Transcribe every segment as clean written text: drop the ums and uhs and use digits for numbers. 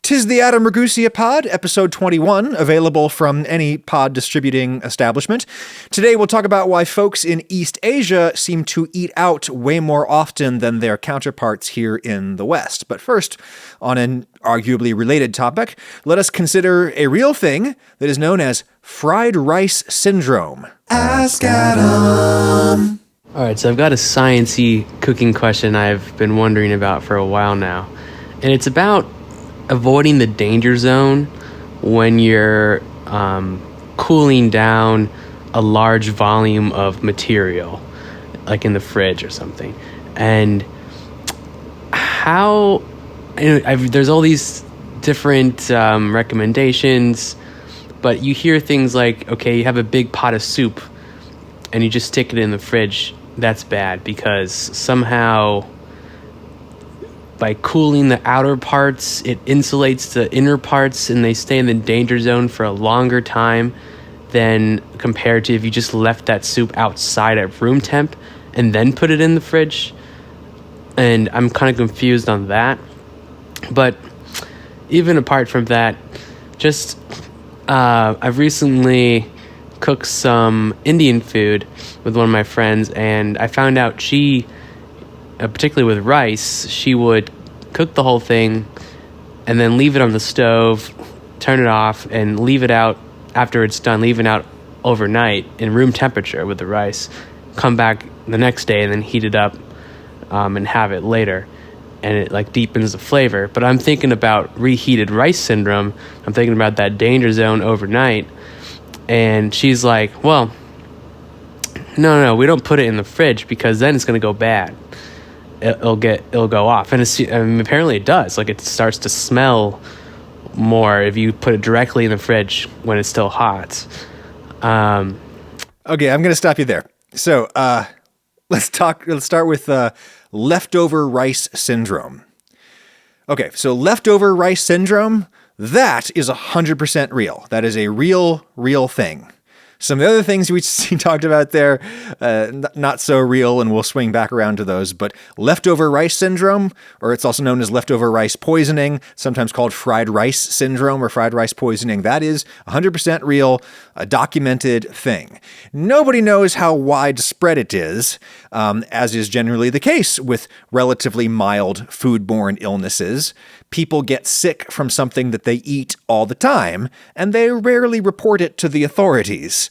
'Tis the Adam Ragusea Pod, episode 21, available from any pod distributing establishment. Today we'll talk about why folks in East Asia seem to eat out way more often than their counterparts here in the West. But first, on an arguably related topic, let us consider a real thing that is known as fried rice syndrome. Ask Adam. All right, so I've got a science-y cooking question I've been wondering about for a while now. And it's about avoiding the danger zone when you're cooling down a large volume of material, like in the fridge or something. And how, there's all these different recommendations, but you hear things like, okay, you have a big pot of soup and you just stick it in the fridge. That's bad because somehow by cooling the outer parts, it insulates the inner parts and they stay in the danger zone for a longer time than compared to if you just left that soup outside at room temp and then put it in the fridge. And I'm kind of confused on that. But even apart from that, just I've recently cooked some Indian food with one of my friends, and I found out she, particularly with rice, she would cook the whole thing and then leave it on the stove, turn it off, and leave it out after it's done, leave it out overnight in room temperature with the rice, come back the next day and then heat it up and have it later. And it like deepens the flavor. But I'm thinking about reheated rice syndrome. I'm thinking about that danger zone overnight. And she's like, well, no, we don't put it in the fridge because then it's going to go bad. It'll go off. And apparently it does. Like it starts to smell more if you put it directly in the fridge when it's still hot. Okay, I'm going to stop you there. So let's start with leftover rice syndrome. Okay, so leftover rice syndrome, that is 100% real. That is a real thing. Some of the other things we talked about there, not so real, and we'll swing back around to those. But leftover rice syndrome, or it's also known as leftover rice poisoning, sometimes called fried rice syndrome or fried rice poisoning, that is 100% real, a documented thing. Nobody knows how widespread it is, as is generally the case with relatively mild foodborne illnesses. People get sick from something that they eat all the time, and they rarely report it to the authorities.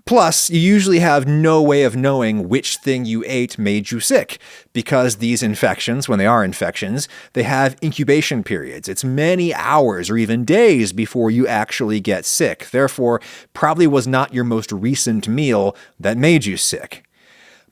Plus, you usually have no way of knowing which thing you ate made you sick, because these infections, when they are infections, they have incubation periods. It's many hours or even days before you actually get sick. Therefore, probably was not your most recent meal that made you sick.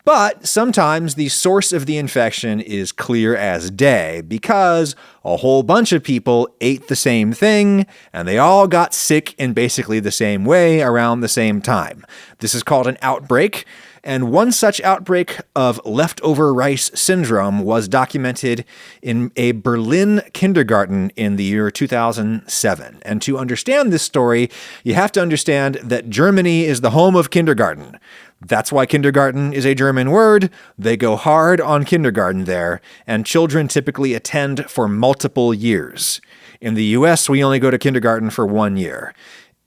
But sometimes the source of the infection is clear as day because a whole bunch of people ate the same thing and they all got sick in basically the same way around the same time. This is called an outbreak, and one such outbreak of leftover rice syndrome was documented in a Berlin kindergarten in the year 2007. And to understand this story, you have to understand that Germany is the home of kindergarten. That's why kindergarten is a German word. They go hard on kindergarten there, and children typically attend for multiple years. In the US, we only go to kindergarten for 1 year.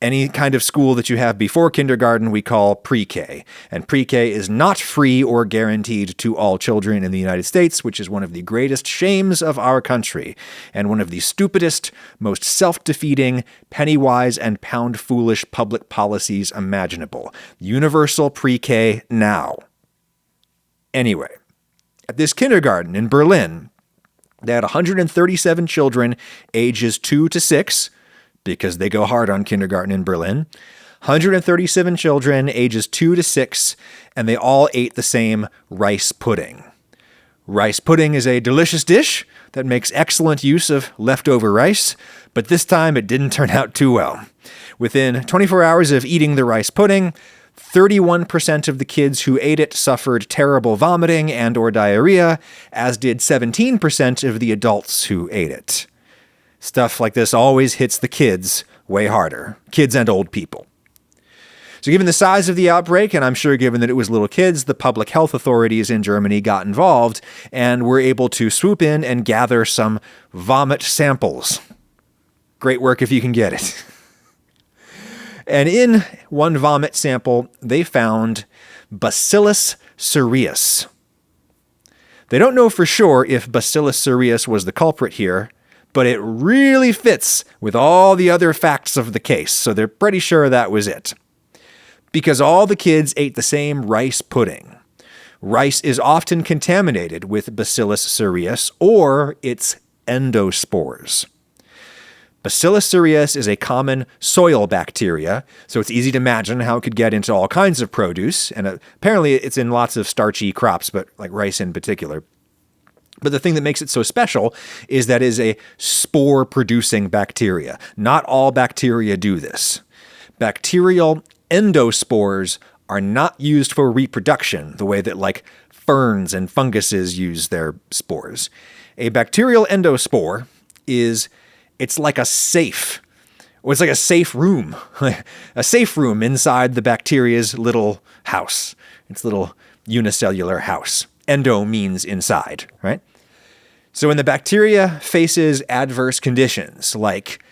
Any kind of school that you have before kindergarten, we call pre-K. And pre-K is not free or guaranteed to all children in the United States, which is one of the greatest shames of our country, and one of the stupidest, most self-defeating, penny-wise and pound-foolish public policies imaginable. Universal pre-K now. Anyway, at this kindergarten in Berlin, they had 137 children ages 2 to 6, because they go hard on kindergarten in Berlin. 137 children ages 2 to 6, and they all ate the same rice pudding. Rice pudding is a delicious dish that makes excellent use of leftover rice, but this time it didn't turn out too well. Within 24 hours of eating the rice pudding, 31% of the kids who ate it suffered terrible vomiting and or diarrhea, as did 17% of the adults who ate it. Stuff like this always hits the kids way harder, kids and old people. So given the size of the outbreak, and I'm sure given that it was little kids, the public health authorities in Germany got involved and were able to swoop in and gather some vomit samples. Great work if you can get it. And in one vomit sample, they found Bacillus cereus. They don't know for sure if Bacillus cereus was the culprit here, but it really fits with all the other facts of the case, so they're pretty sure that was it. Because all the kids ate the same rice pudding. Rice is often contaminated with Bacillus cereus or its endospores. Bacillus cereus is a common soil bacteria, so it's easy to imagine how it could get into all kinds of produce, and apparently it's in lots of starchy crops, but like rice in particular. But the thing that makes it so special is that it is a spore-producing bacteria. Not all bacteria do this. Bacterial endospores are not used for reproduction the way that like ferns and funguses use their spores. A bacterial endospore it's like a safe. Or it's like a safe room. A safe room inside the bacteria's little house. Its little unicellular house. Endo means inside, right? So when the bacteria faces adverse conditions, like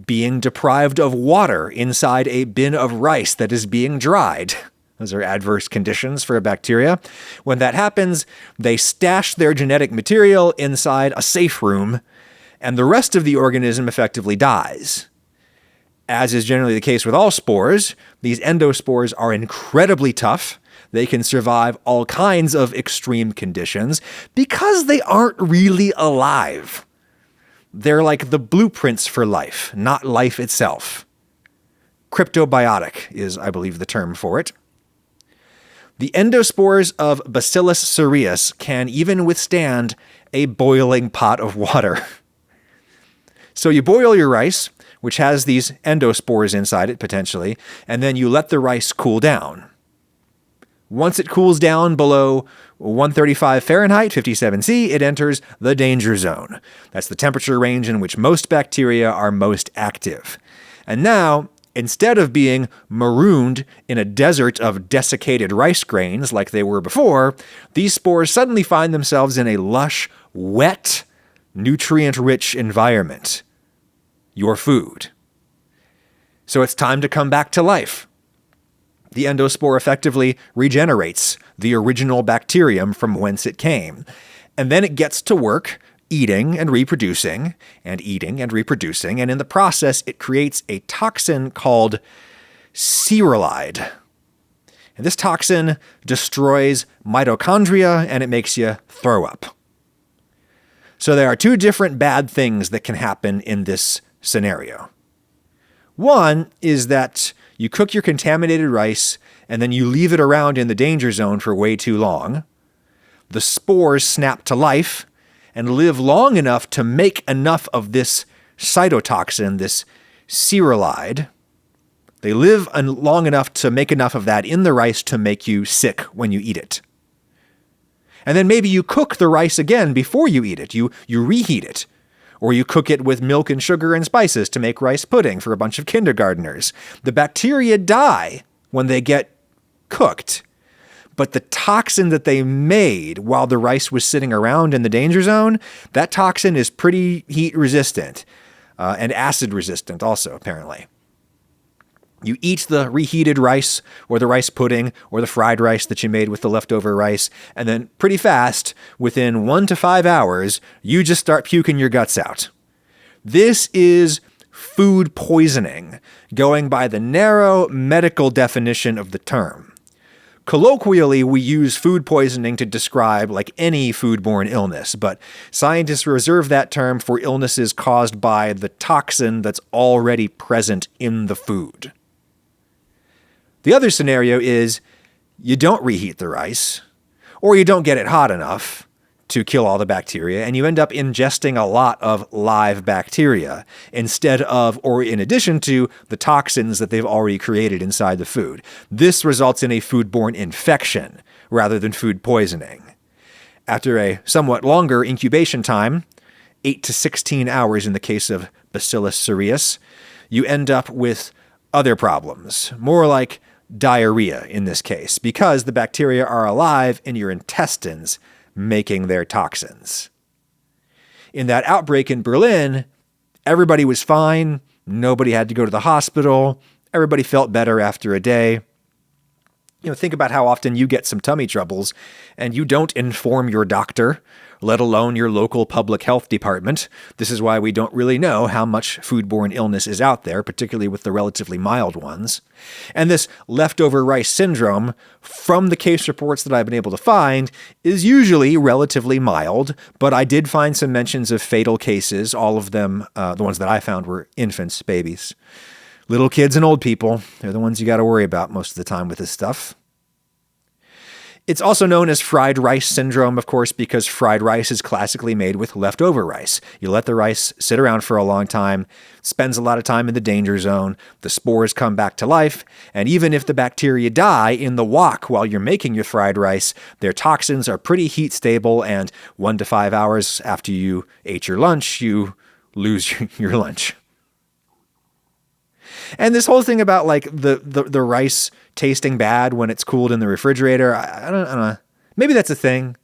being deprived of water inside a bin of rice that is being dried, those are adverse conditions for a bacteria. When that happens, they stash their genetic material inside a safe room, and the rest of the organism effectively dies. As is generally the case with all spores, these endospores are incredibly tough. They can survive all kinds of extreme conditions because they aren't really alive. They're like the blueprints for life, not life itself. Cryptobiotic is, I believe, the term for it. The endospores of Bacillus cereus can even withstand a boiling pot of water. So you boil your rice, which has these endospores inside it potentially, and then you let the rice cool down. Once it cools down below 135 Fahrenheit, 57 C, it enters the danger zone. That's the temperature range in which most bacteria are most active. And now, instead of being marooned in a desert of desiccated rice grains like they were before, these spores suddenly find themselves in a lush, wet, nutrient-rich environment. Your food. So it's time to come back to life. The endospore effectively regenerates the original bacterium from whence it came. And then it gets to work eating and reproducing, and eating and reproducing, and in the process it creates a toxin called cerulide. And this toxin destroys mitochondria and it makes you throw up. So there are two different bad things that can happen in this scenario. One is that you cook your contaminated rice and then you leave it around in the danger zone for way too long. The spores snap to life and live long enough to make enough of this cytotoxin, this cerulide. They live long enough to make enough of that in the rice to make you sick when you eat it. And then maybe you cook the rice again before you eat it. You reheat it. Or you cook it with milk and sugar and spices to make rice pudding for a bunch of kindergartners. The bacteria die when they get cooked. But the toxin that they made while the rice was sitting around in the danger zone, that toxin is pretty heat resistant and acid resistant also, apparently. You eat the reheated rice or the rice pudding or the fried rice that you made with the leftover rice, and then pretty fast, within 1 to 5 hours, you just start puking your guts out. This is food poisoning, going by the narrow medical definition of the term. Colloquially, we use food poisoning to describe like any foodborne illness, but scientists reserve that term for illnesses caused by the toxin that's already present in the food. The other scenario is you don't reheat the rice, or you don't get it hot enough to kill all the bacteria, and you end up ingesting a lot of live bacteria instead of, or in addition to, the toxins that they've already created inside the food. This results in a foodborne infection rather than food poisoning. After a somewhat longer incubation time, 8 to 16 hours in the case of Bacillus cereus, you end up with other problems, more like diarrhea in this case, because the bacteria are alive in your intestines making their toxins. In that outbreak in Berlin, Everybody was fine. Nobody had to go to the hospital. Everybody felt better after a day. Think about how often you get some tummy troubles and you don't inform your doctor, let alone your local public health department. This is why we don't really know how much foodborne illness is out there, particularly with the relatively mild ones. And this leftover rice syndrome, from the case reports that I've been able to find, is usually relatively mild, but I did find some mentions of fatal cases. All of them, the ones that I found, were infants, babies. Little kids and old people, they're the ones you got to worry about most of the time with this stuff. It's also known as fried rice syndrome, of course, because fried rice is classically made with leftover rice. You let the rice sit around for a long time, spends a lot of time in the danger zone, the spores come back to life, and even if the bacteria die in the wok while you're making your fried rice, their toxins are pretty heat stable, and 1 to 5 hours after you ate your lunch, you lose your lunch. And this whole thing about like the rice tasting bad when it's cooled in the refrigerator, I don't know. Maybe that's a thing.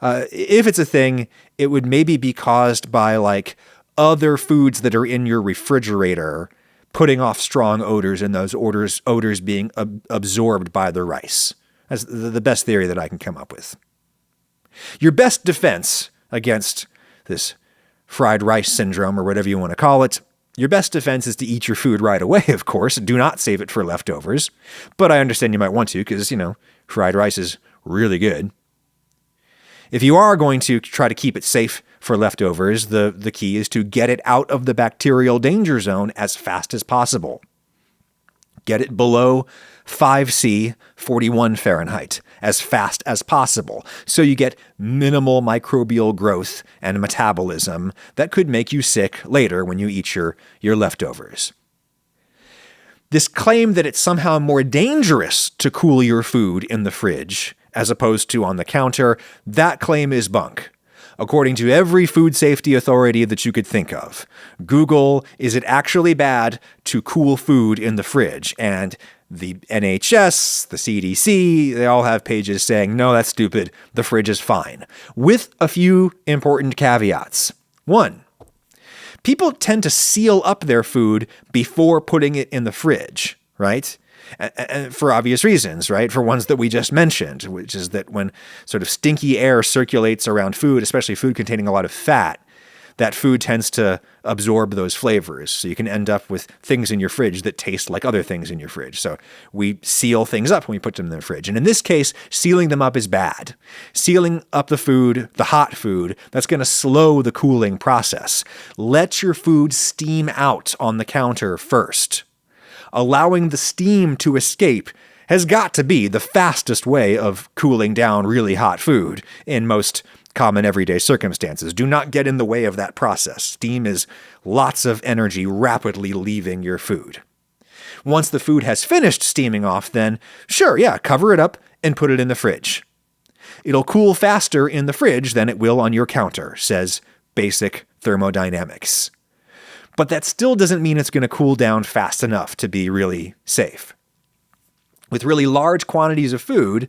If it's a thing, it would maybe be caused by like other foods that are in your refrigerator putting off strong odors and those odors being absorbed by the rice. That's the best theory that I can come up with. Your best defense against this fried rice syndrome, or whatever you want to call it, your best defense is to eat your food right away, of course. Do not save it for leftovers. But I understand you might want to because, fried rice is really good. If you are going to try to keep it safe for leftovers, the key is to get it out of the bacterial danger zone as fast as possible. Get it below 5°C, 41 Fahrenheit, as fast as possible, so you get minimal microbial growth and metabolism that could make you sick later when you eat your leftovers. This claim that it's somehow more dangerous to cool your food in the fridge as opposed to on the counter, that claim is bunk. According to every food safety authority that you could think of. Google, is it actually bad to cool food in the fridge? And the NHS, the CDC, they all have pages saying, no, that's stupid, the fridge is fine. With a few important caveats. 1, people tend to seal up their food before putting it in the fridge, right? And for obvious reasons, right? For ones that we just mentioned, which is that when sort of stinky air circulates around food, especially food containing a lot of fat, that food tends to absorb those flavors. So you can end up with things in your fridge that taste like other things in your fridge. So we seal things up when we put them in the fridge. And in this case, sealing them up is bad. Sealing up the food, the hot food, that's going to slow the cooling process. Let your food steam out on the counter first. Allowing the steam to escape has got to be the fastest way of cooling down really hot food in most common everyday circumstances. Do not get in the way of that process. Steam is lots of energy rapidly leaving your food. Once the food has finished steaming off, then sure, cover it up and put it in the fridge. It'll cool faster in the fridge than it will on your counter, says basic thermodynamics. But that still doesn't mean it's going to cool down fast enough to be really safe. With really large quantities of food,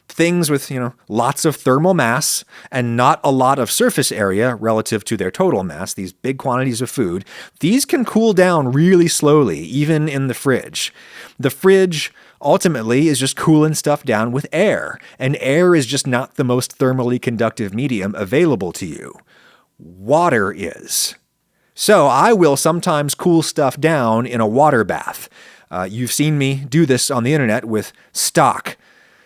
things with, lots of thermal mass and not a lot of surface area relative to their total mass, these big quantities of food, these can cool down really slowly, even in the fridge. The fridge ultimately is just cooling stuff down with air, and air is just not the most thermally conductive medium available to you. Water is. So I will sometimes cool stuff down in a water bath. You've seen me do this on the internet with stock.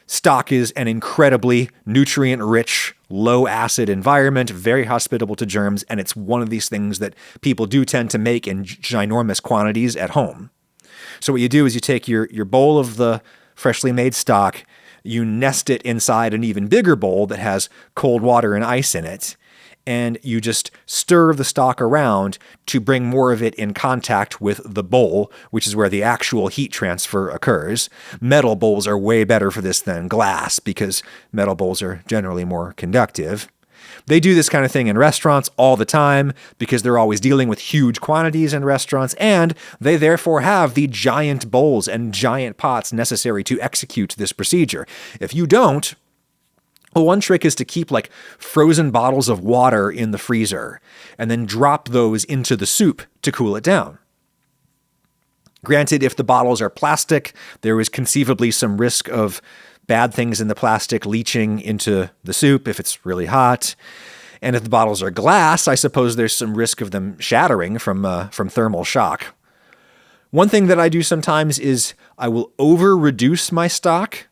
Stock is an incredibly nutrient-rich, low-acid environment, very hospitable to germs, and it's one of these things that people do tend to make in ginormous quantities at home. So what you do is you take your bowl of the freshly made stock, you nest it inside an even bigger bowl that has cold water and ice in it, and you just stir the stock around to bring more of it in contact with the bowl, which is where the actual heat transfer occurs. Metal bowls are way better for this than glass because metal bowls are generally more conductive. They do this kind of thing in restaurants all the time because they're always dealing with huge quantities in restaurants, and they therefore have the giant bowls and giant pots necessary to execute this procedure. If you don't, Well, one trick is to keep like frozen bottles of water in the freezer and then drop those into the soup to cool it down. Granted, if the bottles are plastic, there is conceivably some risk of bad things in the plastic leaching into the soup if it's really hot. And if the bottles are glass, I suppose there's some risk of them shattering from thermal shock. One thing that I do sometimes is I will over-reduce my stock,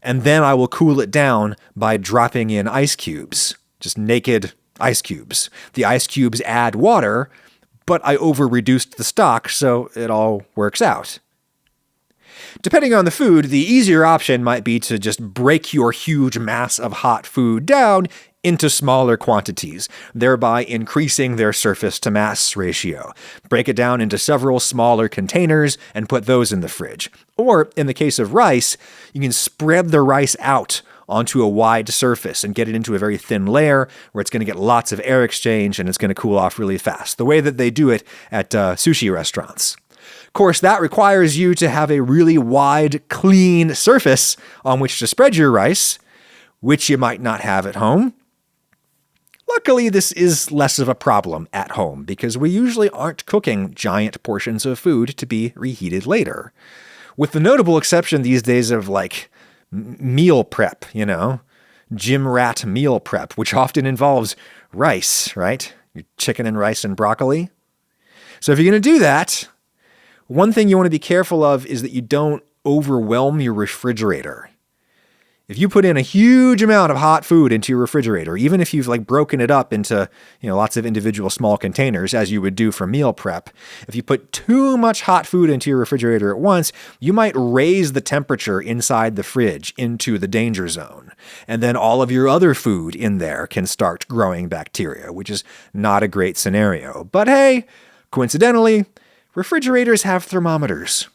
and then I will cool it down by dropping in ice cubes, just naked ice cubes. The ice cubes add water, but I over-reduced the stock, so it all works out. Depending on the food, the easier option might be to just break your huge mass of hot food down into smaller quantities, thereby increasing their surface to mass ratio. Break it down into several smaller containers and put those in the fridge. Or, in the case of rice, you can spread the rice out onto a wide surface and get it into a very thin layer where it's going to get lots of air exchange and it's going to cool off really fast, the way that they do it at sushi restaurants. Of course, that requires you to have a really wide, clean surface on which to spread your rice, which you might not have at home. Luckily, this is less of a problem at home because we usually aren't cooking giant portions of food to be reheated later. With the notable exception these days of like meal prep, gym rat meal prep, which often involves rice, right? Your chicken and rice and broccoli. So if you're going to do that, one thing you want to be careful of is that you don't overwhelm your refrigerator. If you put in a huge amount of hot food into your refrigerator, even if you've like broken it up into, lots of individual small containers as you would do for meal prep, if you put too much hot food into your refrigerator at once, you might raise the temperature inside the fridge into the danger zone. And then all of your other food in there can start growing bacteria, which is not a great scenario. But hey, coincidentally, refrigerators have thermometers.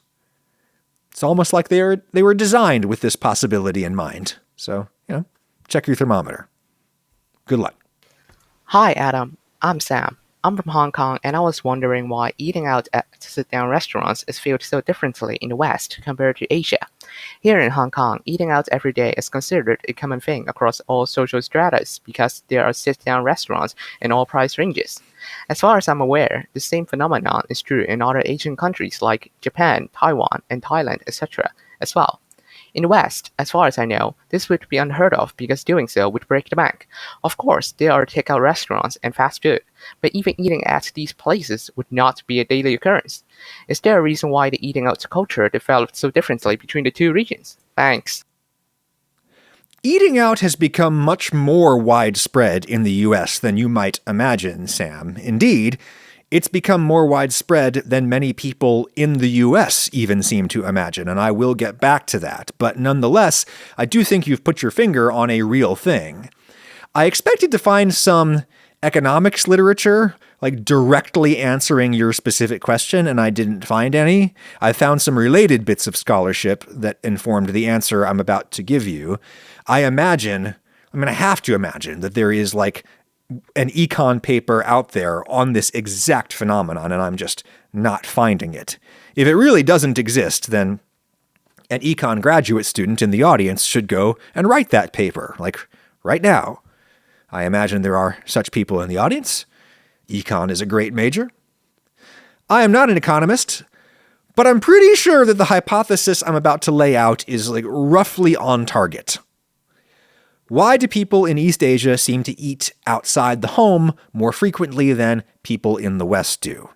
It's almost like they were designed with this possibility in mind. So, check your thermometer. Good luck. Hi, Adam. I'm Sam. I'm from Hong Kong, and I was wondering why eating out at sit-down restaurants is viewed so differently in the West compared to Asia. Here in Hong Kong, eating out every day is considered a common thing across all social stratas because there are sit-down restaurants in all price ranges. As far as I'm aware, the same phenomenon is true in other Asian countries like Japan, Taiwan, and Thailand, etc. as well. In the West, as far as I know, this would be unheard of because doing so would break the bank. Of course, there are takeout restaurants and fast food, but even eating at these places would not be a daily occurrence. Is there a reason why the eating out culture developed so differently between the two regions? Thanks. Eating out has become much more widespread in the US than you might imagine, Sam. Indeed, it's become more widespread than many people in the US even seem to imagine, and I will get back to that. But nonetheless, I do think you've put your finger on a real thing. I expected to find some economics literature, like directly answering your specific question, and I didn't find any. I found some related bits of scholarship that informed the answer I'm about to give you. I have to imagine that there is like an econ paper out there on this exact phenomenon, and I'm just not finding it. If it really doesn't exist, then an econ graduate student in the audience should go and write that paper, like right now. I imagine there are such people in the audience. Econ is a great major. I am not an economist, but I'm pretty sure that the hypothesis I'm about to lay out is like roughly on target. Why do people in East Asia seem to eat outside the home more frequently than people in the West do?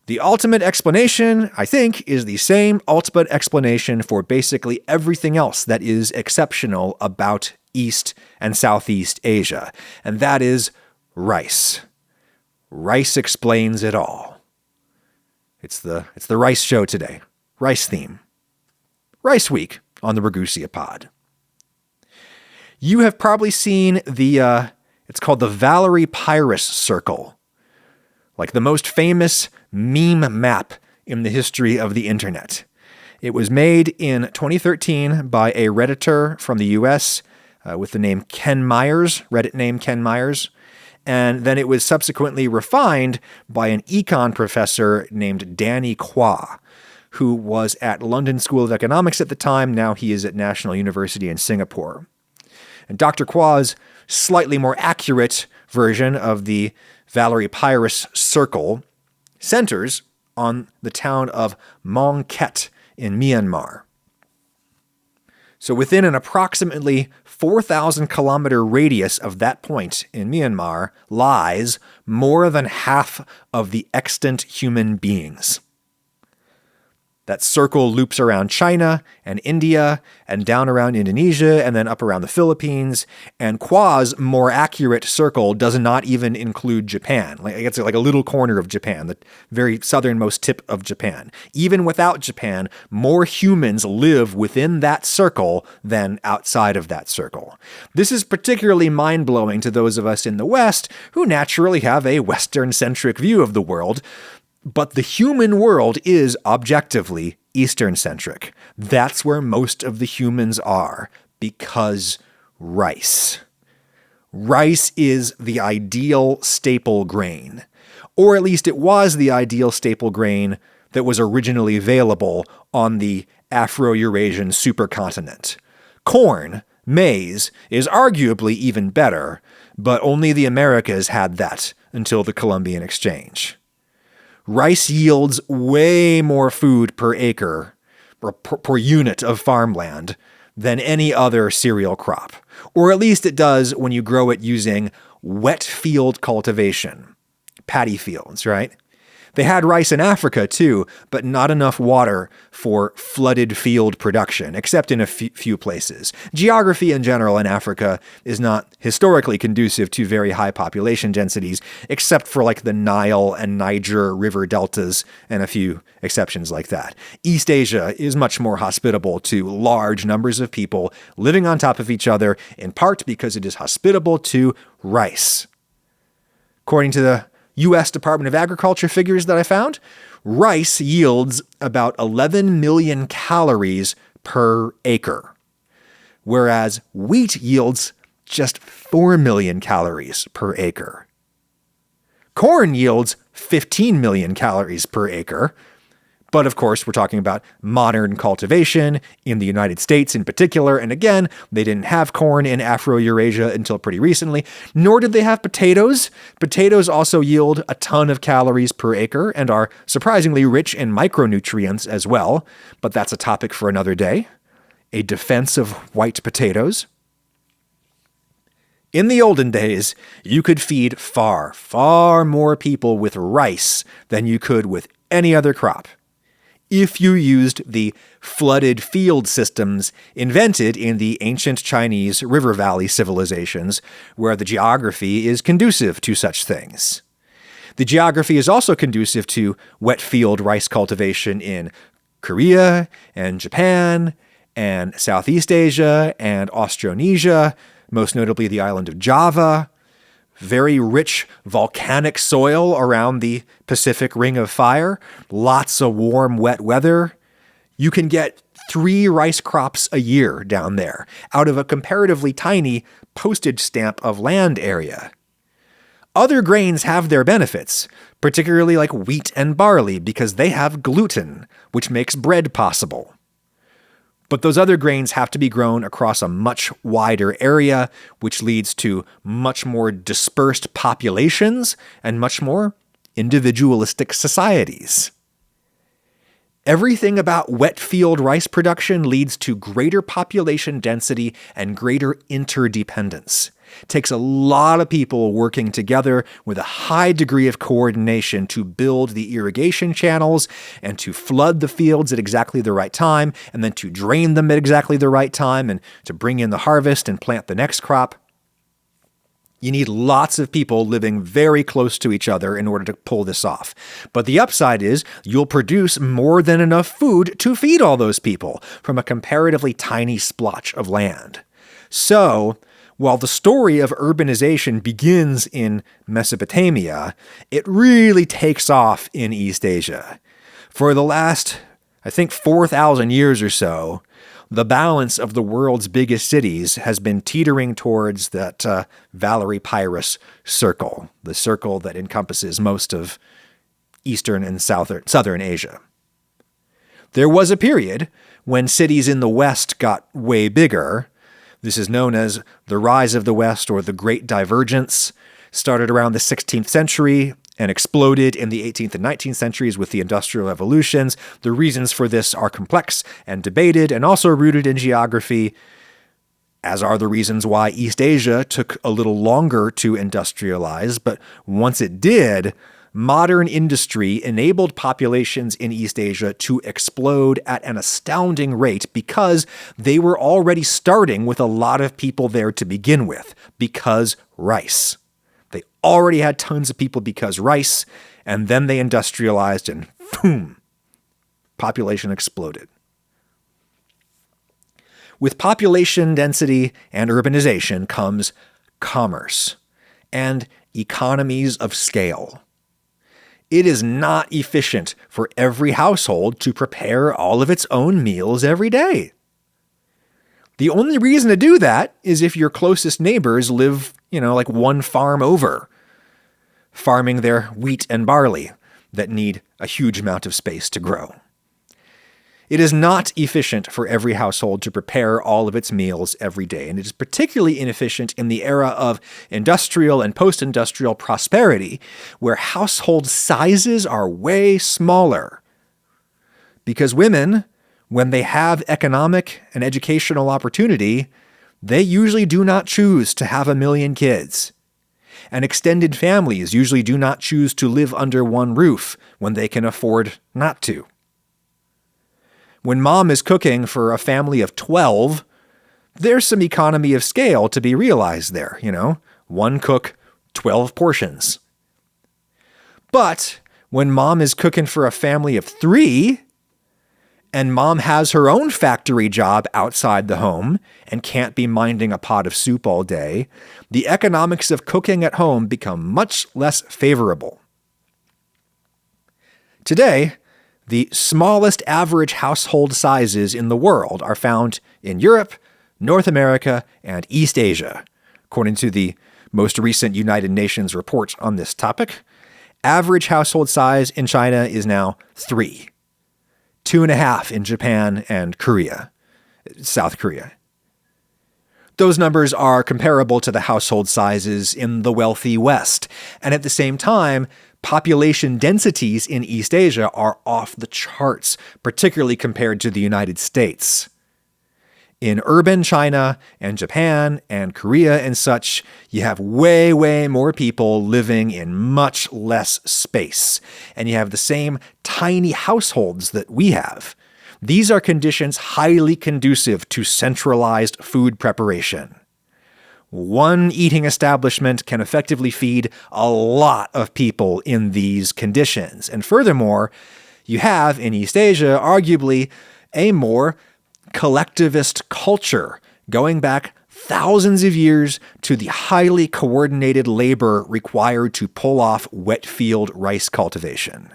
The ultimate explanation, I think, is the same ultimate explanation for basically everything else that is exceptional about East and Southeast Asia, and that is rice. Rice explains it all. It's the rice show today. Rice theme. Rice Week on the Ragusea Pod. You have probably seen it's called the Valerie Pyrus Circle, like the most famous meme map in the history of the internet. It was made in 2013 by a Redditor from the US with the name Ken Myers, Reddit name Ken Myers, and then it was subsequently refined by an econ professor named Danny Kwa, who was at London School of Economics at the time. Now he is at National University in Singapore. And Dr. Qua's slightly more accurate version of the Valerie Pyrrhus Circle centers on the town of Mong Ket in Myanmar. So within an approximately 4,000 kilometer radius of that point in Myanmar lies more than half of the extant human beings. That circle loops around China and India and down around Indonesia and then up around the Philippines. And Qua's more accurate circle does not even include Japan. It's like a little corner of Japan, the very southernmost tip of Japan. Even without Japan, more humans live within that circle than outside of that circle. This is particularly mind-blowing to those of us in the West who naturally have a Western-centric view of the world. But the human world is objectively Eastern-centric. That's where most of the humans are, because rice. Rice is the ideal staple grain, or at least it was the ideal staple grain that was originally available on the Afro-Eurasian supercontinent. Corn, maize, is arguably even better, but only the Americas had that until the Columbian Exchange. Rice yields way more food per acre, or per unit of farmland, than any other cereal crop. Or at least it does when you grow it using wet field cultivation. Paddy fields, right? They had rice in Africa too, but not enough water for flooded field production, except in a few places. Geography in general in Africa is not historically conducive to very high population densities, except for like the Nile and Niger river deltas and a few exceptions like that. East Asia is much more hospitable to large numbers of people living on top of each other, in part because it is hospitable to rice. According to the U.S. Department of Agriculture figures that I found, rice yields about 11 million calories per acre, whereas wheat yields just 4 million calories per acre. Corn yields 15 million calories per acre, but of course we're talking about modern cultivation in the United States in particular, and again, they didn't have corn in Afro-Eurasia until pretty recently, nor did they have potatoes. Potatoes also yield a ton of calories per acre and are surprisingly rich in micronutrients as well, but that's a topic for another day. A defense of white potatoes. In the olden days, you could feed far, far more people with rice than you could with any other crop, if you used the flooded field systems invented in the ancient Chinese river valley civilizations, where the geography is conducive to such things. The geography is also conducive to wet field rice cultivation in Korea and Japan and Southeast Asia and Austronesia, most notably the island of Java. Very rich volcanic soil around the Pacific Ring of Fire, lots of warm, wet weather. You can get 3 rice crops a year down there out of a comparatively tiny postage stamp of land area. Other grains have their benefits, particularly like wheat and barley, because they have gluten, which makes bread possible. But those other grains have to be grown across a much wider area, which leads to much more dispersed populations and much more individualistic societies. Everything about wet field rice production leads to greater population density and greater interdependence. It takes a lot of people working together with a high degree of coordination to build the irrigation channels and to flood the fields at exactly the right time, and then to drain them at exactly the right time, and to bring in the harvest and plant the next crop. You need lots of people living very close to each other in order to pull this off. But the upside is you'll produce more than enough food to feed all those people from a comparatively tiny splotch of land. So, while the story of urbanization begins in Mesopotamia, it really takes off in East Asia. For the last, I think, 4,000 years or so, the balance of the world's biggest cities has been teetering towards that Valerie Pyrrhus circle, the circle that encompasses most of Eastern and Southern Asia. There was a period when cities in the West got way bigger. This is known as the rise of the West or the Great Divergence. Started around the 16th century and exploded in the 18th and 19th centuries with the Industrial Revolutions. The reasons for this are complex and debated and also rooted in geography, as are the reasons why East Asia took a little longer to industrialize. But once it did, modern industry enabled populations in East Asia to explode at an astounding rate because they were already starting with a lot of people there to begin with, because rice. They already had tons of people because rice, and then they industrialized and boom, population exploded. With population density and urbanization comes commerce and economies of scale. It is not efficient for every household to prepare all of its own meals every day. The only reason to do that is if your closest neighbors live, like one farm over, farming their wheat and barley that need a huge amount of space to grow. It is not efficient for every household to prepare all of its meals every day, and it is particularly inefficient in the era of industrial and post-industrial prosperity, where household sizes are way smaller. Because women, when they have economic and educational opportunity, they usually do not choose to have 1 million kids. And extended families usually do not choose to live under one roof when they can afford not to. When mom is cooking for a family of 12, there's some economy of scale to be realized there, one cook, 12 portions. But when mom is cooking for a family of 3, and mom has her own factory job outside the home and can't be minding a pot of soup all day, the economics of cooking at home become much less favorable. Today, the smallest average household sizes in the world are found in Europe, North America, and East Asia. According to the most recent United Nations report on this topic, average household size in China is now 3. 2.5 in Japan and South Korea. Those numbers are comparable to the household sizes in the wealthy West. And at the same time, population densities in East Asia are off the charts, particularly compared to the United States. In urban China and Japan and Korea and such, you have way, way more people living in much less space. And you have the same tiny households that we have. These are conditions highly conducive to centralized food preparation. One eating establishment can effectively feed a lot of people in these conditions. And furthermore, you have in East Asia arguably a more collectivist culture going back thousands of years to the highly coordinated labor required to pull off wet field rice cultivation.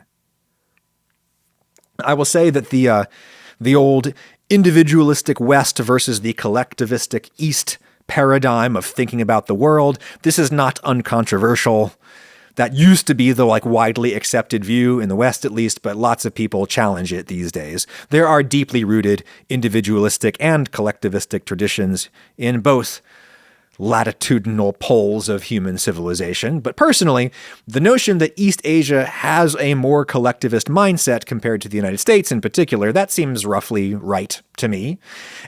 I will say that the old individualistic West versus the collectivistic East paradigm of thinking about the world, this is not uncontroversial. That used to be the widely accepted view in the West, at least, but lots of people challenge it these days. There are deeply rooted individualistic and collectivistic traditions in both latitudinal poles of human civilization. But personally, the notion that East Asia has a more collectivist mindset compared to the United States in particular, that seems roughly right to me,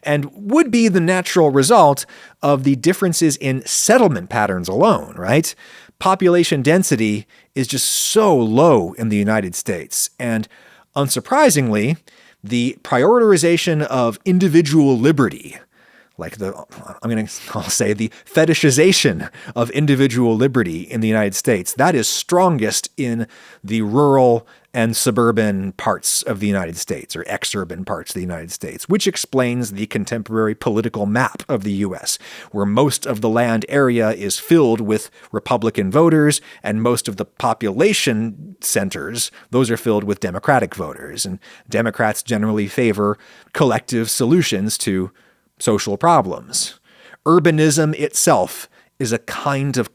and would be the natural result of the differences in settlement patterns alone, right? Population density is just so low in the United States, and unsurprisingly, the prioritization of individual liberty, I'll say the fetishization of individual liberty in the United States, that is strongest in the rural and suburban parts of the United States, or exurban parts of the United States, which explains the contemporary political map of the U.S., where most of the land area is filled with Republican voters, and most of the population centers, those are filled with Democratic voters. And Democrats generally favor collective solutions to social problems. Urbanism itself is a kind of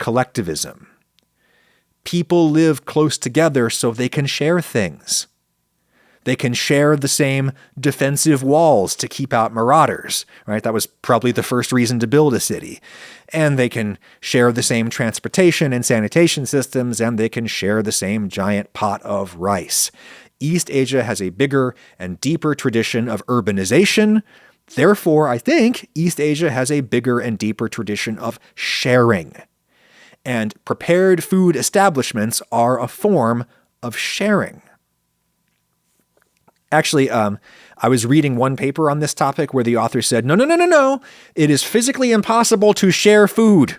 They can share the same defensive walls to keep out marauders, right? That was probably the first reason to build a city. And they can share the same transportation and sanitation systems, and they can share the same giant pot of rice. East Asia has a bigger and deeper tradition of urbanization. Therefore, I think East Asia has a bigger and deeper tradition of sharing. And prepared food establishments are a form of sharing. Actually, I was reading one paper on this topic where the author said, no. It is physically impossible to share food.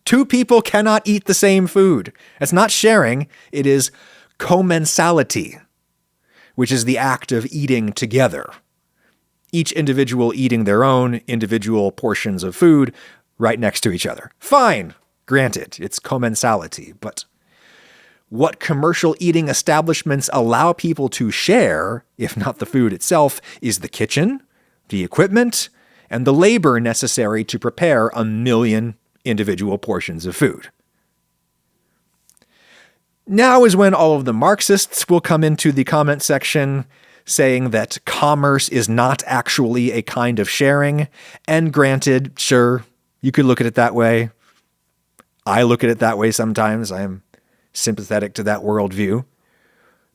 Two people cannot eat the same food. It's not sharing. It is commensality, which is the act of eating together. Each individual eating their own individual portions of food right next to each other. Fine. Granted, it's commensality, but what commercial eating establishments allow people to share, if not the food itself, is the kitchen, the equipment, and the labor necessary to prepare 1 million individual portions of food. Now is when all of the Marxists will come into the comment section saying that commerce is not actually a kind of sharing. And granted, sure, you could look at it that way. I look at it that way sometimes. I am sympathetic to that worldview.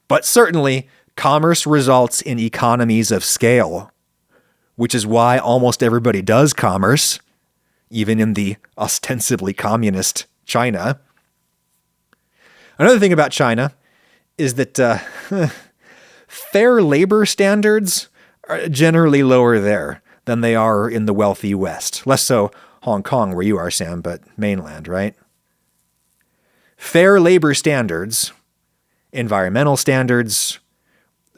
But certainly, commerce results in economies of scale, which is why almost everybody does commerce, even in the ostensibly communist China. Another thing about China is that fair labor standards are generally lower there than they are in the wealthy West. Less so Hong Kong, where you are, Sam, but mainland, right? Fair labor standards, environmental standards,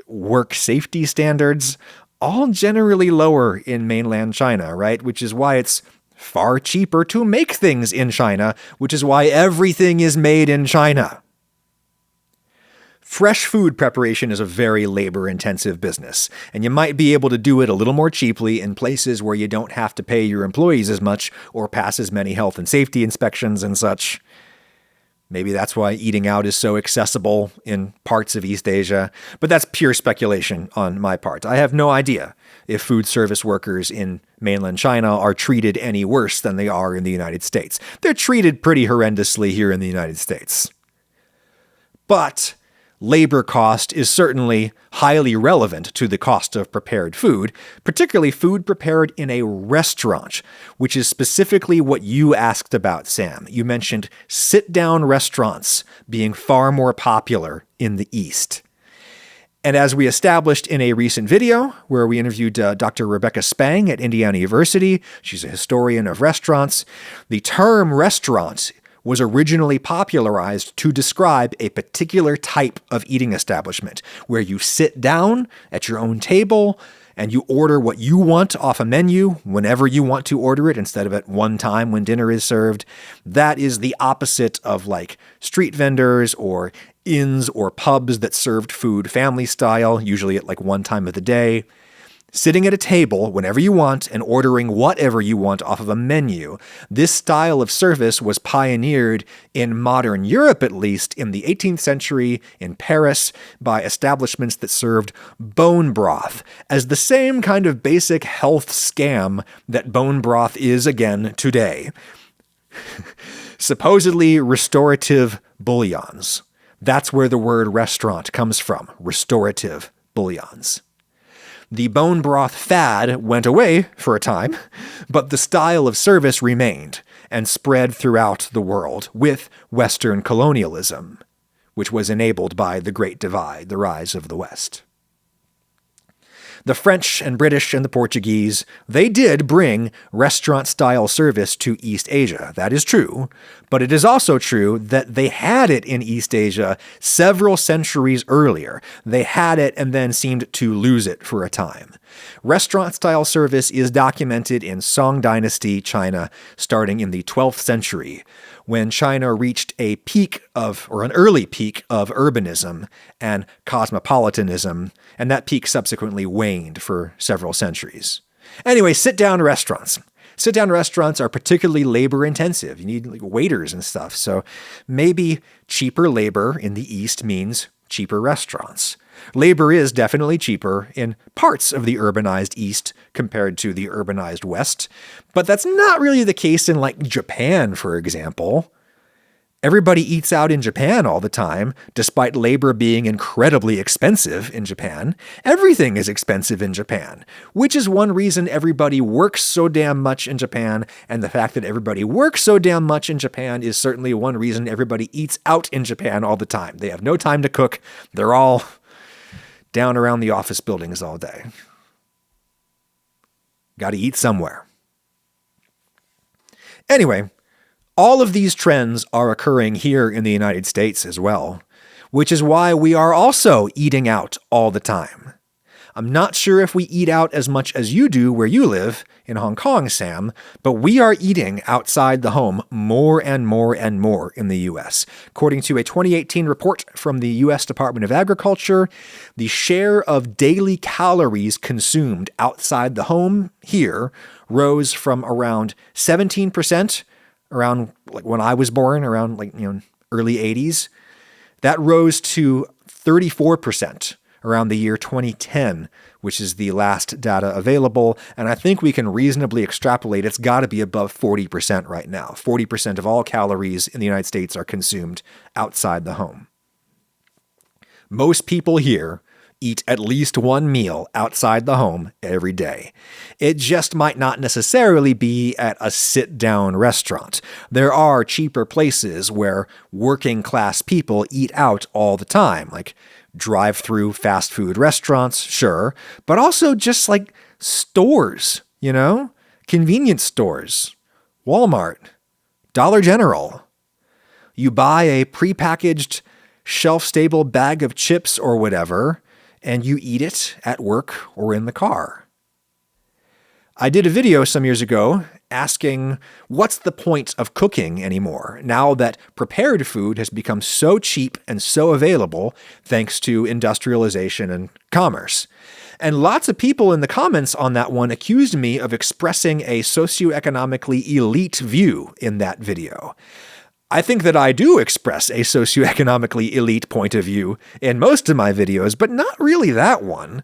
work safety standards, all generally lower in mainland China, right? Which is why it's far cheaper to make things in China, which is why everything is made in China. Fresh food preparation is a very labor-intensive business, and you might be able to do it a little more cheaply in places where you don't have to pay your employees as much or pass as many health and safety inspections and such. Maybe that's why eating out is so accessible in parts of East Asia, but that's pure speculation on my part. I have no idea if food service workers in mainland China are treated any worse than they are in the United States. They're treated pretty horrendously here in the United States. But labor cost is certainly highly relevant to the cost of prepared food, particularly food prepared in a restaurant, which is specifically what you asked about, Sam. You mentioned sit-down restaurants being far more popular in the East. And as we established in a recent video where we interviewed Dr. Rebecca Spang at Indiana University, she's a historian of restaurants, the term restaurant was originally popularized to describe a particular type of eating establishment where you sit down at your own table and you order what you want off a menu whenever you want to order it instead of at one time when dinner is served. That is the opposite of like street vendors or inns or pubs that served food family style, usually at like one time of the day. Sitting at a table whenever you want and ordering whatever you want off of a menu. This style of service was pioneered in modern Europe, at least in the 18th century in Paris, by establishments that served bone broth as the same kind of basic health scam that bone broth is again today. Supposedly restorative bouillons. That's where the word restaurant comes from, restorative bouillons. The bone broth fad went away for a time, but the style of service remained and spread throughout the world with Western colonialism, which was enabled by the Great Divide, the rise of the West. The French and British and the Portuguese, they did bring restaurant-style service to East Asia. That is true. But it is also true that they had it in East Asia several centuries earlier. They had it and then seemed to lose it for a time. Restaurant-style service is documented in Song Dynasty China starting in the 12th century, when China reached a peak of, or an early peak of urbanism and cosmopolitanism, and that peak subsequently waned for several centuries. Anyway, sit-down restaurants. Sit-down restaurants are particularly labor-intensive. You need like waiters and stuff, so maybe cheaper labor in the East means cheaper restaurants. Labor is definitely cheaper in parts of the urbanized East compared to the urbanized West, but that's not really the case in like Japan, for example. Everybody eats out in Japan all the time, despite labor being incredibly expensive in Japan. Everything is expensive in Japan, which is one reason everybody works so damn much in Japan, and the fact that everybody works so damn much in Japan is certainly one reason everybody eats out in Japan all the time. They have no time to cook. They're all down around the office buildings all day. Got to eat somewhere. Anyway, all of these trends are occurring here in the United States as well, which is why we are also eating out all the time. I'm not sure if we eat out as much as you do where you live in Hong Kong, Sam, but we are eating outside the home more and more and more in the U.S. According to a 2018 report from the U.S. Department of Agriculture, the share of daily calories consumed outside the home here rose from around 17% around like when I was born, around early 80s. That rose to 34% around the year 2010, which is the last data available. And I think we can reasonably extrapolate it's got to be above 40% right now. 40% of all calories in the United States are consumed outside the home. Most people here eat at least one meal outside the home every day. It just might not necessarily be at a sit-down restaurant. There are cheaper places where working class people eat out all the time, like drive-through fast food restaurants, sure, but also just like stores, convenience stores, Walmart, Dollar General. You buy a prepackaged shelf-stable bag of chips or whatever, and you eat it at work or in the car. I did a video some years ago asking what's the point of cooking anymore now that prepared food has become so cheap and so available thanks to industrialization and commerce. And lots of people in the comments on that one accused me of expressing a socioeconomically elite view in that video. I think that I do express a socioeconomically elite point of view in most of my videos, but not really that one.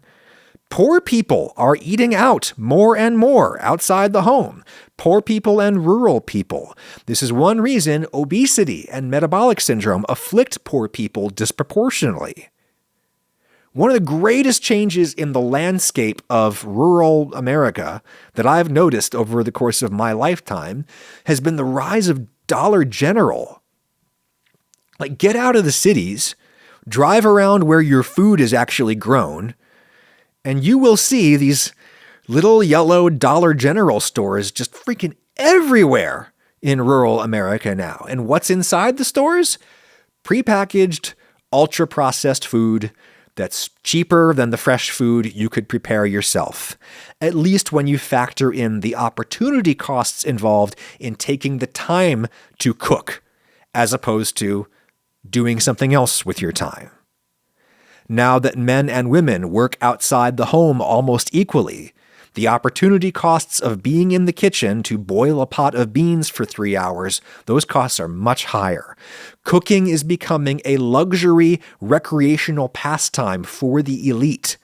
Poor people are eating out more and more outside the home. Poor people and rural people. This is one reason obesity and metabolic syndrome afflict poor people disproportionately. One of the greatest changes in the landscape of rural America that I've noticed over the course of my lifetime has been the rise of Dollar General. Like, get out of the cities, drive around where your food is actually grown, and you will see these little yellow Dollar General stores just freaking everywhere in rural America now. And what's inside the stores? Prepackaged, ultra-processed food that's cheaper than the fresh food you could prepare yourself, at least when you factor in the opportunity costs involved in taking the time to cook, as opposed to doing something else with your time. Now that men and women work outside the home almost equally, the opportunity costs of being in the kitchen to boil a pot of beans for 3 hours, those costs are much higher. Cooking is becoming a luxury recreational pastime for the elite.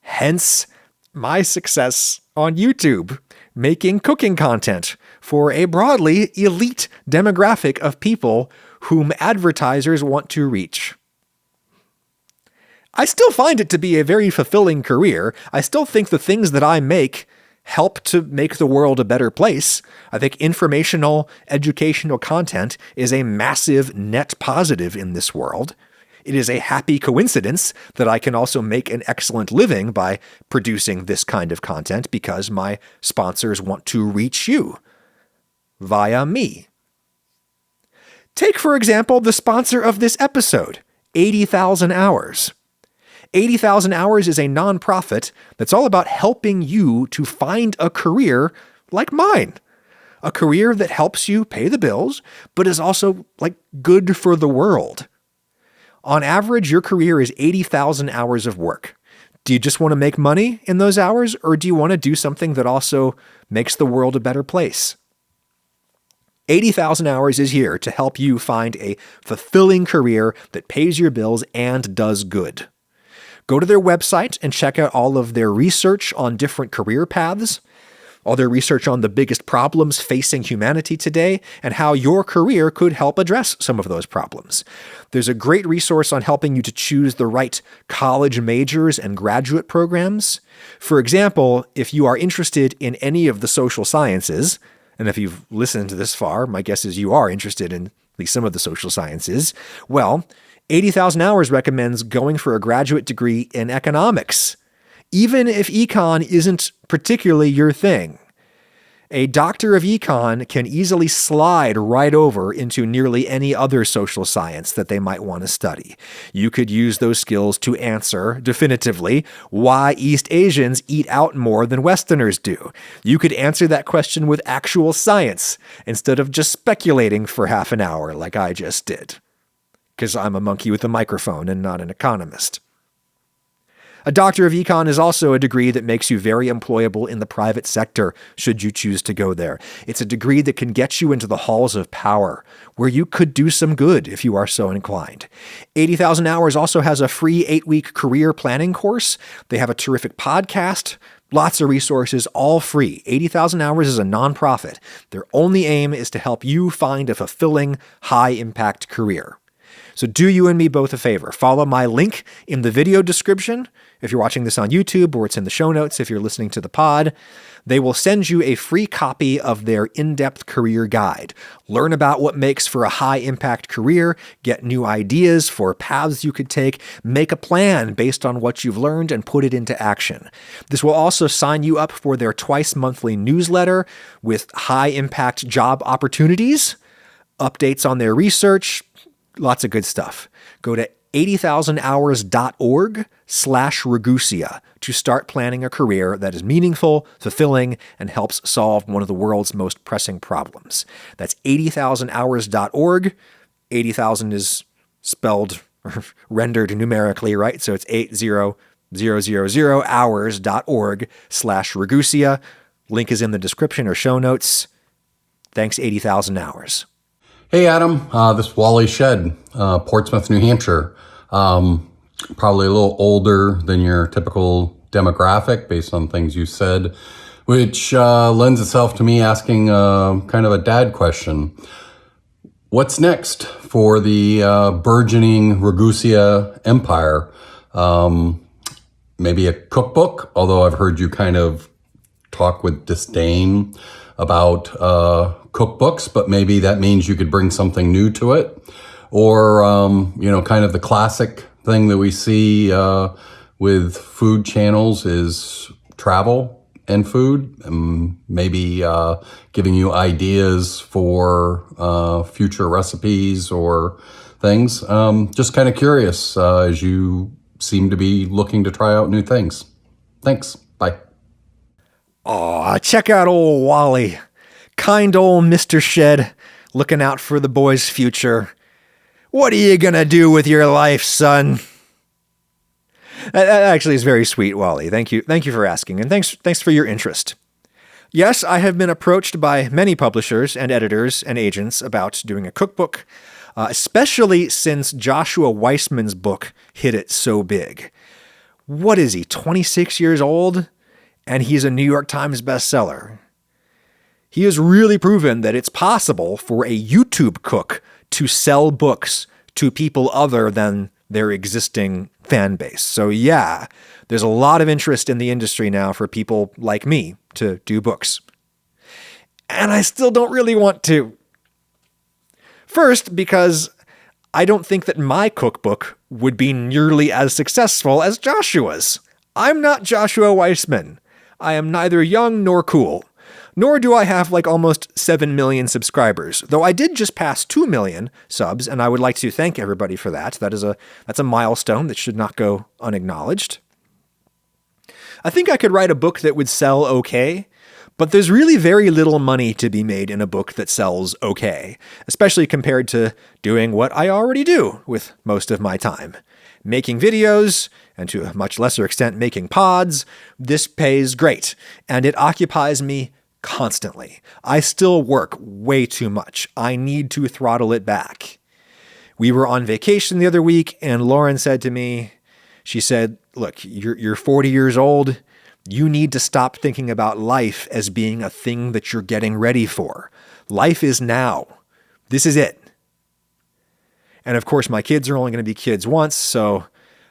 Hence, my success on YouTube, making cooking content for a broadly elite demographic of people whom advertisers want to reach. I still find it to be a very fulfilling career. I still think the things that I make help to make the world a better place. I think informational, educational content is a massive net positive in this world. It is a happy coincidence that I can also make an excellent living by producing this kind of content because my sponsors want to reach you via me. Take, for example, the sponsor of this episode, 80,000 Hours. 80,000 Hours is a nonprofit that's all about helping you to find a career like mine. A career that helps you pay the bills, but is also good for the world. On average, your career is 80,000 hours of work. Do you just want to make money in those hours, or do you want to do something that also makes the world a better place? 80,000 Hours is here to help you find a fulfilling career that pays your bills and does good. Go to their website and check out all of their research on different career paths, all their research on the biggest problems facing humanity today, and how your career could help address some of those problems. There's a great resource on helping you to choose the right college majors and graduate programs. For example, if you are interested in any of the social sciences, and if you've listened to this far, my guess is you are interested in at least some of the social sciences, well, 80,000 Hours recommends going for a graduate degree in economics, even if econ isn't particularly your thing. A doctor of econ can easily slide right over into nearly any other social science that they might want to study. You could use those skills to answer, definitively, why East Asians eat out more than Westerners do. You could answer that question with actual science, instead of just speculating for half an hour like I just did. Because I'm a monkey with a microphone and not an economist. A Doctor of Econ is also a degree that makes you very employable in the private sector, should you choose to go there. It's a degree that can get you into the halls of power, where you could do some good if you are so inclined. 80,000 Hours also has a free 8-week career planning course. They have a terrific podcast, lots of resources, all free. 80,000 Hours is a nonprofit. Their only aim is to help you find a fulfilling, high-impact career. So do you and me both a favor. Follow my link in the video description if you're watching this on YouTube, or it's in the show notes if you're listening to the pod. They will send you a free copy of their in-depth career guide. Learn about what makes for a high-impact career, get new ideas for paths you could take, make a plan based on what you've learned, and put it into action. This will also sign you up for their twice-monthly newsletter with high-impact job opportunities, updates on their research, lots of good stuff. Go to 80,000hours.org/Ragusea to start planning a career that is meaningful, fulfilling, and helps solve one of the world's most pressing problems. That's 80,000hours.org. 80,000 is spelled or rendered numerically, right? So it's 80,000hours.org/Ragusea. Link is in the description or show notes. Thanks, 80,000 Hours. Hey, Adam. This is Wally Shed, Portsmouth, New Hampshire. Probably a little older than your typical demographic based on things you said, which lends itself to me asking kind of a dad question. What's next for the burgeoning Ragusea empire? Maybe a cookbook, although I've heard you kind of talk with disdain about cookbooks, but maybe that means you could bring something new to it. Or, kind of the classic thing that we see with food channels is travel and food, and maybe giving you ideas for future recipes or things. Just kind of curious as you seem to be looking to try out new things. Thanks. Bye. Aw, check out old Wally. Kind old Mr. Shed, looking out for the boy's future. What are you gonna do with your life, son? That actually is very sweet, Wally. Thank you for asking, and thanks for your interest. Yes, I have been approached by many publishers and editors and agents about doing a cookbook, especially since Joshua Weissman's book hit it so big. What is he, 26 years old? And he's a New York Times bestseller. He has really proven that it's possible for a YouTube cook to sell books to people other than their existing fan base. So yeah, there's a lot of interest in the industry now for people like me to do books. And I still don't really want to. First, because I don't think that my cookbook would be nearly as successful as Joshua's. I'm not Joshua Weissman. I am neither young nor cool. Nor do I have almost 7 million subscribers, though I did just pass 2 million subs, and I would like to thank everybody for that. That's a milestone that should not go unacknowledged. I think I could write a book that would sell okay, but there's really very little money to be made in a book that sells okay, especially compared to doing what I already do with most of my time. Making videos, and to a much lesser extent making pods, this pays great, and it occupies me constantly. I still work way too much. I need to throttle it back. We were on vacation the other week, and Lauren said to me, she said, look, you're 40 years old. You need to stop thinking about life as being a thing that you're getting ready for. Life is now. This is it. And of course, my kids are only going to be kids once, so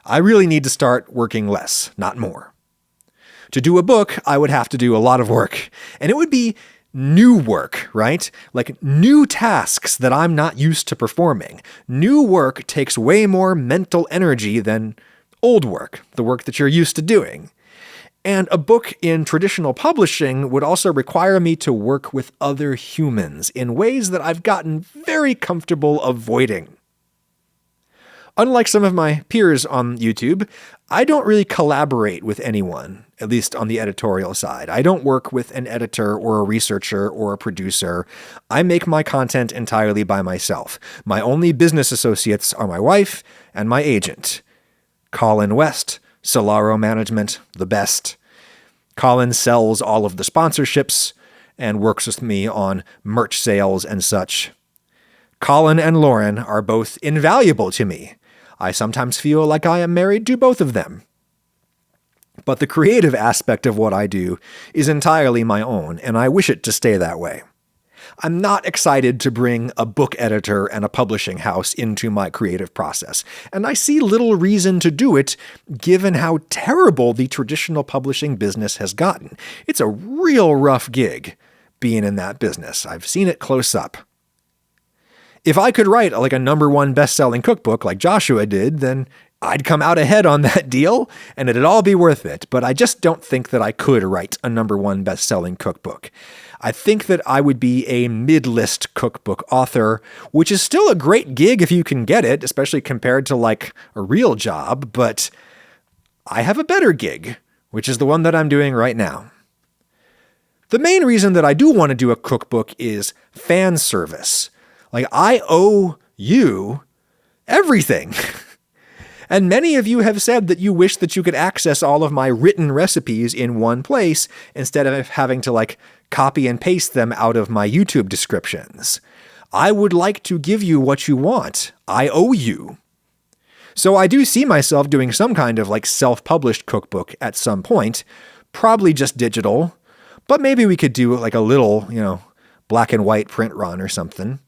I really need to start working less, not more. To do a book, I would have to do a lot of work. And it would be new work, right? Like new tasks that I'm not used to performing. New work takes way more mental energy than old work, the work that you're used to doing. And a book in traditional publishing would also require me to work with other humans in ways that I've gotten very comfortable avoiding. Unlike some of my peers on YouTube, I don't really collaborate with anyone, at least on the editorial side. I don't work with an editor or a researcher or a producer. I make my content entirely by myself. My only business associates are my wife and my agent. Colin West, Solaro Management, the best. Colin sells all of the sponsorships and works with me on merch sales and such. Colin and Lauren are both invaluable to me. I sometimes feel like I am married to both of them. But the creative aspect of what I do is entirely my own, and I wish it to stay that way. I'm not excited to bring a book editor and a publishing house into my creative process, and I see little reason to do it given how terrible the traditional publishing business has gotten. It's a real rough gig being in that business. I've seen it close up. If I could write like a #1 best-selling cookbook like Joshua did, then I'd come out ahead on that deal and it'd all be worth it. But I just don't think that I could write a #1 best-selling cookbook. I think that I would be a mid-list cookbook author, which is still a great gig if you can get it, especially compared to like a real job. But I have a better gig, which is the one that I'm doing right now. The main reason that I do want to do a cookbook is fan service. Like, I owe you everything. And many of you have said that you wish that you could access all of my written recipes in one place instead of having to like copy and paste them out of my YouTube descriptions. I would like to give you what you want. I owe you. So I do see myself doing some kind of like self-published cookbook at some point, probably just digital, but maybe we could do like a little, black and white print run or something.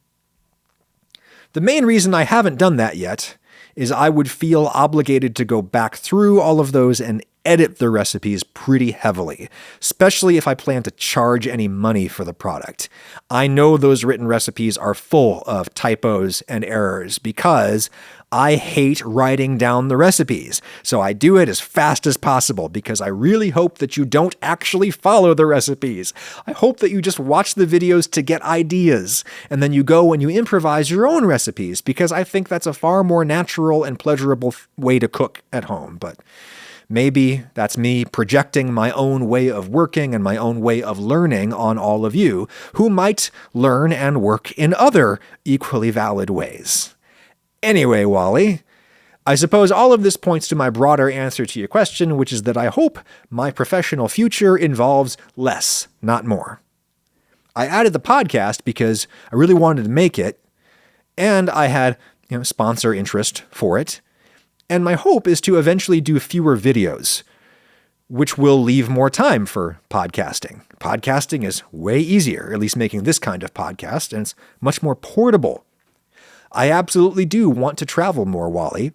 The main reason I haven't done that yet is I would feel obligated to go back through all of those and edit the recipes pretty heavily, especially if I plan to charge any money for the product. I know those written recipes are full of typos and errors because I hate writing down the recipes. So I do it as fast as possible because I really hope that you don't actually follow the recipes. I hope that you just watch the videos to get ideas and then you go and you improvise your own recipes because I think that's a far more natural and pleasurable way to cook at home. But maybe that's me projecting my own way of working and my own way of learning on all of you who might learn and work in other equally valid ways. Anyway, Wally, I suppose all of this points to my broader answer to your question, which is that I hope my professional future involves less, not more. I added the podcast because I really wanted to make it, and I had sponsor interest for it. And my hope is to eventually do fewer videos, which will leave more time for podcasting. Podcasting is way easier, at least making this kind of podcast, and it's much more portable. I absolutely do want to travel more, Wally.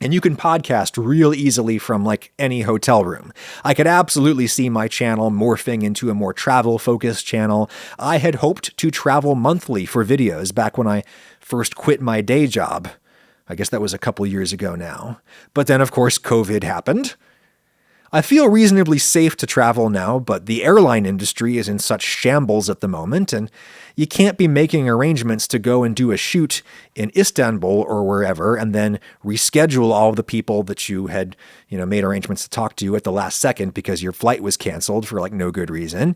And you can podcast real easily from like any hotel room. I could absolutely see my channel morphing into a more travel-focused channel. I had hoped to travel monthly for videos back when I first quit my day job. I guess that was a couple years ago now. But then, of course, COVID happened. I feel reasonably safe to travel now, but the airline industry is in such shambles at the moment, and you can't be making arrangements to go and do a shoot in Istanbul or wherever and then reschedule all the people that you had, made arrangements to talk to at the last second because your flight was canceled for like no good reason.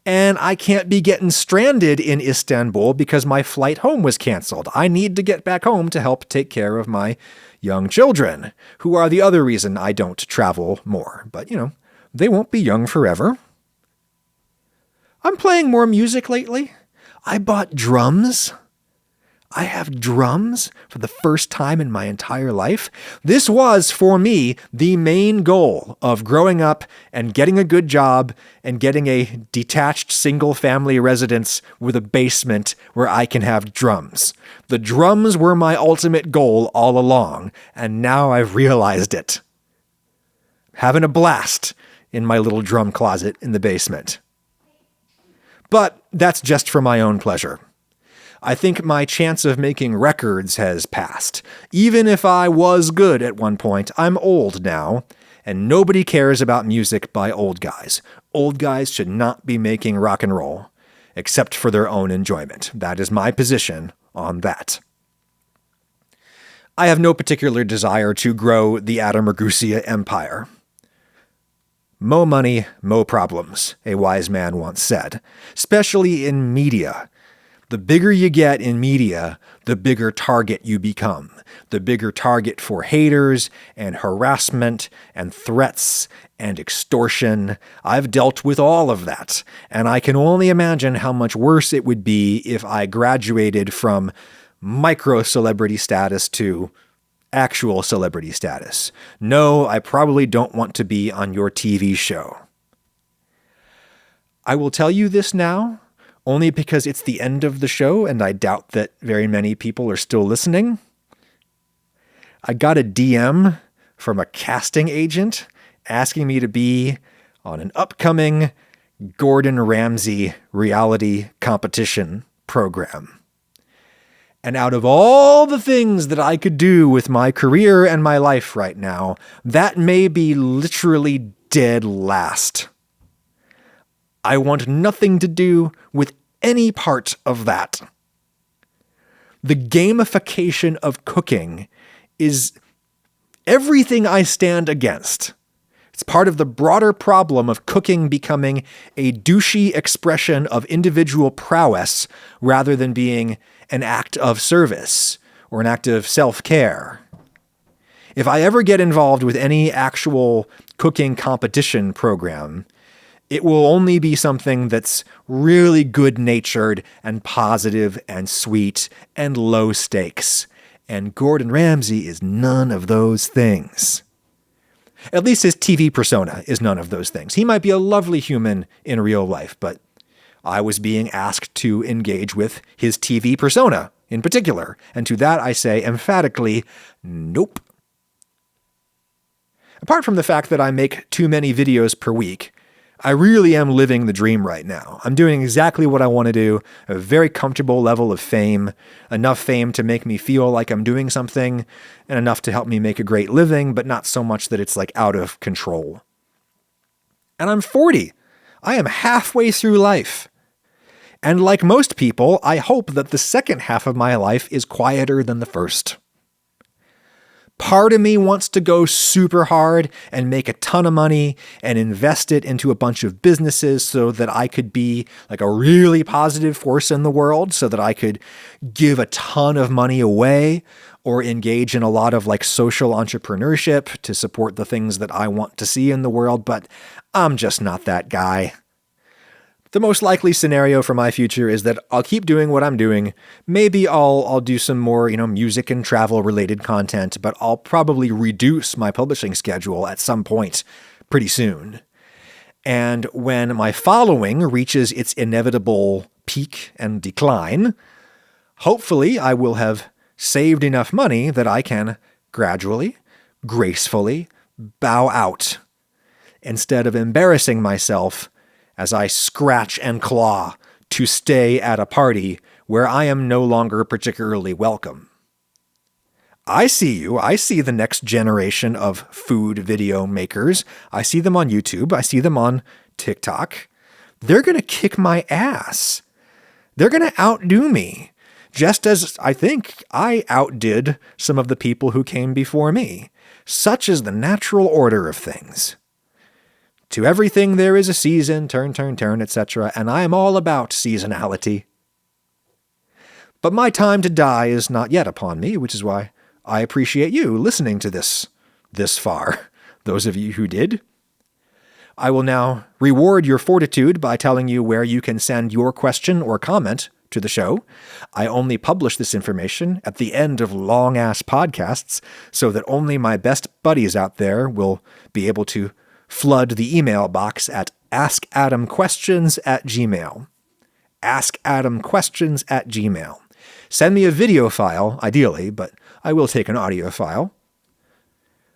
And I can't be getting stranded in Istanbul because my flight home was canceled. I need to get back home to help take care of my young children, who are the other reason I don't travel more. But, they won't be young forever. I'm playing more music lately. I bought drums. I have drums for the first time in my entire life. This was, for me, the main goal of growing up and getting a good job and getting a detached single-family residence with a basement where I can have drums. The drums were my ultimate goal all along, and now I've realized it. Having a blast in my little drum closet in the basement. But that's just for my own pleasure. I think my chance of making records has passed. Even if I was good at one point, I'm old now, and nobody cares about music by old guys. Old guys should not be making rock and roll, except for their own enjoyment. That is my position on that. I have no particular desire to grow the Adam Ragusea empire. Mo money, mo problems, a wise man once said, especially in media. The bigger you get in media, the bigger target you become. The bigger target for haters and harassment and threats and extortion. I've dealt with all of that, and I can only imagine how much worse it would be if I graduated from micro-celebrity status to actual celebrity status. No, I probably don't want to be on your TV show. I will tell you this now, only because it's the end of the show and I doubt that very many people are still listening. I got a DM from a casting agent asking me to be on an upcoming Gordon Ramsay reality competition program. And out of all the things that I could do with my career and my life right now, that may be literally dead last. I want nothing to do with any part of that. The gamification of cooking is everything I stand against. It's part of the broader problem of cooking becoming a douchey expression of individual prowess rather than being an act of service or an act of self-care. If I ever get involved with any actual cooking competition program, it will only be something that's really good-natured and positive and sweet and low stakes. And Gordon Ramsay is none of those things. At least his TV persona is none of those things. He might be a lovely human in real life, but I was being asked to engage with his TV persona in particular. And to that I say emphatically, nope. Apart from the fact that I make too many videos per week, I really am living the dream right now. I'm doing exactly what I want to do, a very comfortable level of fame, enough fame to make me feel like I'm doing something, and enough to help me make a great living, but not so much that it's like out of control. And I'm 40. I am halfway through life. And like most people, I hope that the second half of my life is quieter than the first. Part of me wants to go super hard and make a ton of money and invest it into a bunch of businesses so that I could be like a really positive force in the world, so that I could give a ton of money away or engage in a lot of like social entrepreneurship to support the things that I want to see in the world, but I'm just not that guy. The most likely scenario for my future is that I'll keep doing what I'm doing. Maybe I'll do some more, music and travel related content, but I'll probably reduce my publishing schedule at some point pretty soon. And when my following reaches its inevitable peak and decline, hopefully I will have saved enough money that I can gradually, gracefully bow out instead of embarrassing myself as I scratch and claw to stay at a party where I am no longer particularly welcome. I see you. I see the next generation of food video makers. I see them on YouTube. I see them on TikTok. They're going to kick my ass. They're going to outdo me, just as I think I outdid some of the people who came before me. Such is the natural order of things. To everything there is a season, turn, etc., and I am all about seasonality. But my time to die is not yet upon me, which is why I appreciate you listening to this far, those of you who did. I will now reward your fortitude by telling you where you can send your question or comment to the show. I only publish this information at the end of long-ass podcasts so that only my best buddies out there will be able to flood the email box at askadamquestions@gmail. Askadamquestions@gmail. Send me a video file, ideally, but I will take an audio file.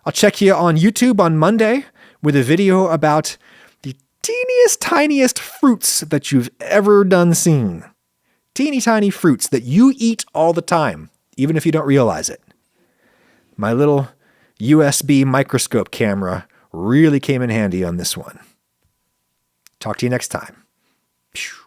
I'll check you on YouTube on Monday with a video about the teeniest, tiniest fruits that you've ever done seen. Teeny tiny fruits that you eat all the time, even if you don't realize it. My little USB microscope camera really came in handy on this one. Talk to you next time. Phew.